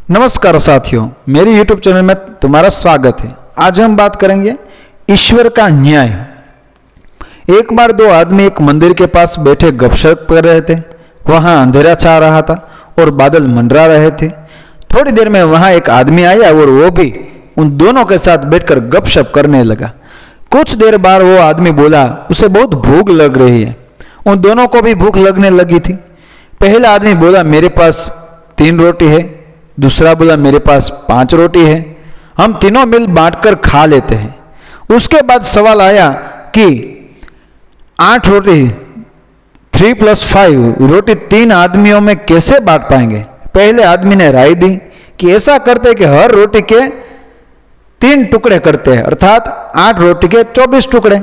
नमस्कार साथियों, मेरी YouTube चैनल में तुम्हारा स्वागत है। आज हम बात करेंगे ईश्वर का न्याय। एक बार दो आदमी एक मंदिर के पास बैठे गपशप कर रहे थे। वहां अंधेरा छा रहा था और बादल मंडरा रहे थे। थोड़ी देर में वहां एक आदमी आया और वो भी उन दोनों के साथ बैठकर गपशप करने लगा। कुछ देर बाद वो आदमी बोला, उसे बहुत भूख लग रही है। उन दोनों को भी भूख लगने लगी थी। पहला आदमी बोला, मेरे पास 3 रोटी है। दूसरा बोला, मेरे पास 5 रोटी है, हम तीनों मिल बांटकर खा लेते हैं। उसके बाद सवाल आया कि 8 रोटी 3 + 5 रोटी 3 आदमियों में कैसे बांट पाएंगे। पहले आदमी ने राय दी कि ऐसा करते कि हर रोटी के 3 टुकड़े करते हैं, अर्थात 8 रोटी के 24 टुकड़े।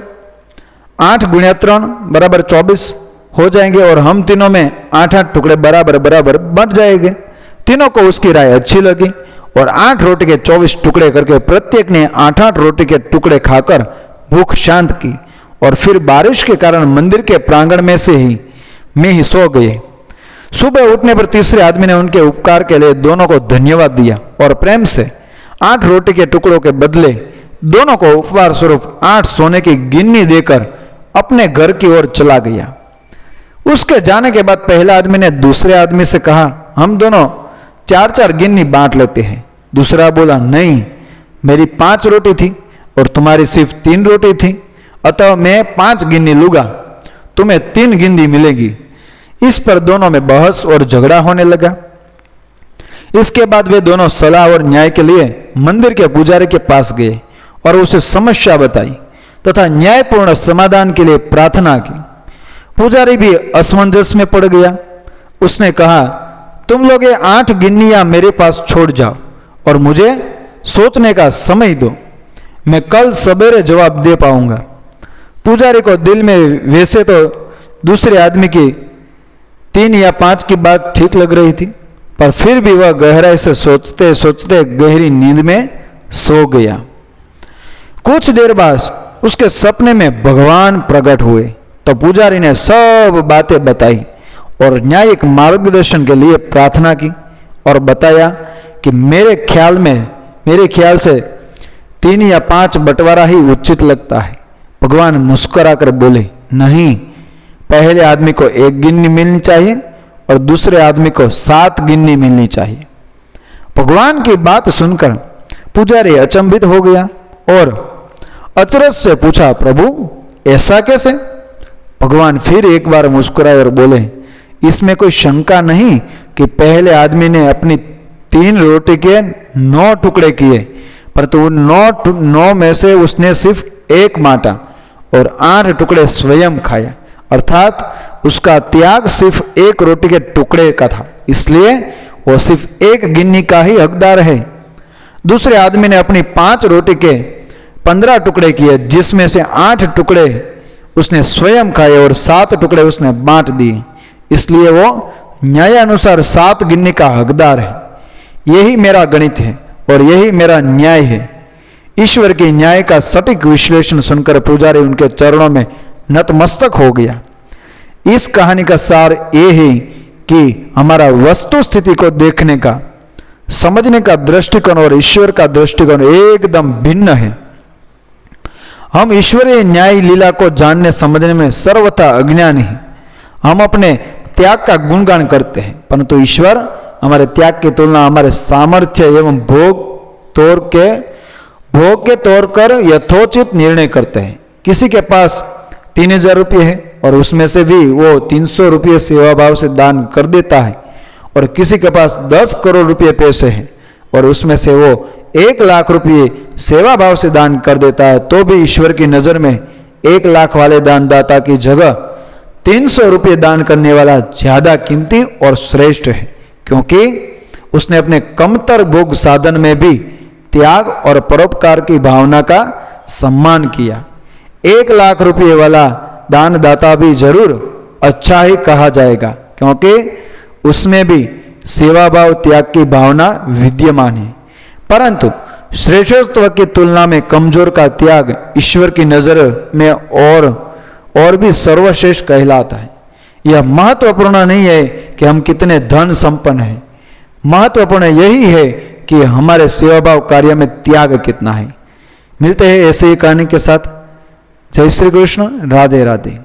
8 × 3 = 24 हो जाएंगे और हम तीनों में 8-8 टुकड़े बराबर बराबर बंट जाएंगे। तीनों को उसकी राय अच्छी लगी और 8 रोटी के 24 टुकड़े करके प्रत्येक ने 8-8 रोटी के टुकड़े खाकर भूख शांत की और फिर बारिश के कारण मंदिर के प्रांगण में ही सो गए। सुबह उठने पर तीसरे आदमी ने उनके उपकार के लिए दोनों को धन्यवाद दिया और प्रेम से 8 रोटी के टुकड़ों के बदले दोनों को उपहार स्वरूप 8 सोने की गिन्नी देकर अपने घर की ओर चला गया। उसके जाने के बाद पहला आदमी ने दूसरे आदमी से कहा, हम दोनों 4-4 गिन्नी बांट लेते हैं। दूसरा बोला, नहीं, मेरी 5 रोटी थी और तुम्हारी सिर्फ 3 रोटी थी, अतः मैं 5 गिन्नी लूंगा, तुम्हें 3 गिन्नी मिलेगी। इस पर दोनों में बहस और झगड़ा होने लगा। इसके बाद वे दोनों सलाह और न्याय के लिए मंदिर के पुजारी के पास गए और उसे समस्या बताई तथा न्यायपूर्ण समाधान के लिए प्रार्थना की। पुजारी भी असमंजस में पड़ गया। उसने कहा, तुम लोग ये 8 गिन्नियां मेरे पास छोड़ जाओ और मुझे सोचने का समय दो, मैं कल सवेरे जवाब दे पाऊंगा। पुजारी को दिल में वैसे तो दूसरे आदमी की 3 या 5 की बात ठीक लग रही थी, पर फिर भी वह गहराई से सोचते सोचते गहरी नींद में सो गया। कुछ देर बाद उसके सपने में भगवान प्रकट हुए तो पुजारी ने सब बातें बताई और न्यायिक मार्गदर्शन के लिए प्रार्थना की और बताया कि मेरे ख्याल से 3 या 5 बंटवारा ही उचित लगता है। भगवान मुस्कुराकर बोले, नहीं, पहले आदमी को 1 गिन्नी मिलनी चाहिए और दूसरे आदमी को 7 गिन्नी मिलनी चाहिए। भगवान की बात सुनकर पुजारी अचंभित हो गया और अचरज से पूछा, प्रभु ऐसा कैसे। भगवान फिर एक बार मुस्कुराए और बोले, इसमें कोई शंका नहीं कि पहले आदमी ने अपनी 3 रोटी के 9 टुकड़े किए, परंतु उन 9 में से उसने सिर्फ 1 बांटा और 8 टुकड़े स्वयं खाया, अर्थात उसका त्याग सिर्फ 1 रोटी के टुकड़े का था, इसलिए वो सिर्फ 1 गिन्नी का ही हकदार है। दूसरे आदमी ने अपनी 5 रोटी के 15 टुकड़े किए, जिसमें से 8 टुकड़े उसने स्वयं खाए और 7 टुकड़े उसने बांट दिए, इसलिए वो न्यायानुसार 7 गिन्नी का हकदार है। यही मेरा गणित है और यही मेरा न्याय है। ईश्वर के न्याय का सटीक विश्लेषण सुनकर पुजारी उनके चरणों में नतमस्तक हो गया। इस कहानी का सार ये है कि हमारा वस्तु स्थिति को देखने का, समझने का दृष्टिकोण और ईश्वर का दृष्टिकोण एकदम भिन्न है। हम ईश्वरीय न्याय लीला को जानने समझने में सर्वथा अज्ञानी हैं। हम अपने त्याग का गुणगान करते हैं, परंतु ईश्वर हमारे त्याग की तुलना हमारे सामर्थ्य एवं भोग के तौर कर यथोचित निर्णय करते हैं। किसी के पास 3000 रुपये है और उसमें से भी वो 300 रुपये सेवा भाव से दान कर देता है, और किसी के पास 10 करोड़ रुपये पैसे हैं और उसमें से वो 1 लाख रुपये सेवा भाव से दान कर देता है, तो भी ईश्वर की नज़र में 1 लाख वाले दानदाता की जगह 300 रुपये दान करने वाला ज्यादा कीमती और श्रेष्ठ है, क्योंकि उसने अपने कमतर भोग साधन में भी त्याग और परोपकार की भावना का सम्मान किया। 1 लाख रुपये वाला दानदाता भी जरूर अच्छा ही कहा जाएगा, क्योंकि उसमें भी सेवा भाव त्याग की भावना विद्यमान है, परंतु श्रेष्ठत्व की तुलना में कमजोर का त्याग ईश्वर की नजर में और भी सर्वश्रेष्ठ कहलाता है। यह महत्वपूर्ण नहीं है कि हम कितने धन संपन्न हैं, महत्वपूर्ण यही है कि हमारे सेवाभाव कार्य में त्याग कितना है। मिलते हैं ऐसे ही कहानी के साथ। जय श्री कृष्ण, राधे राधे।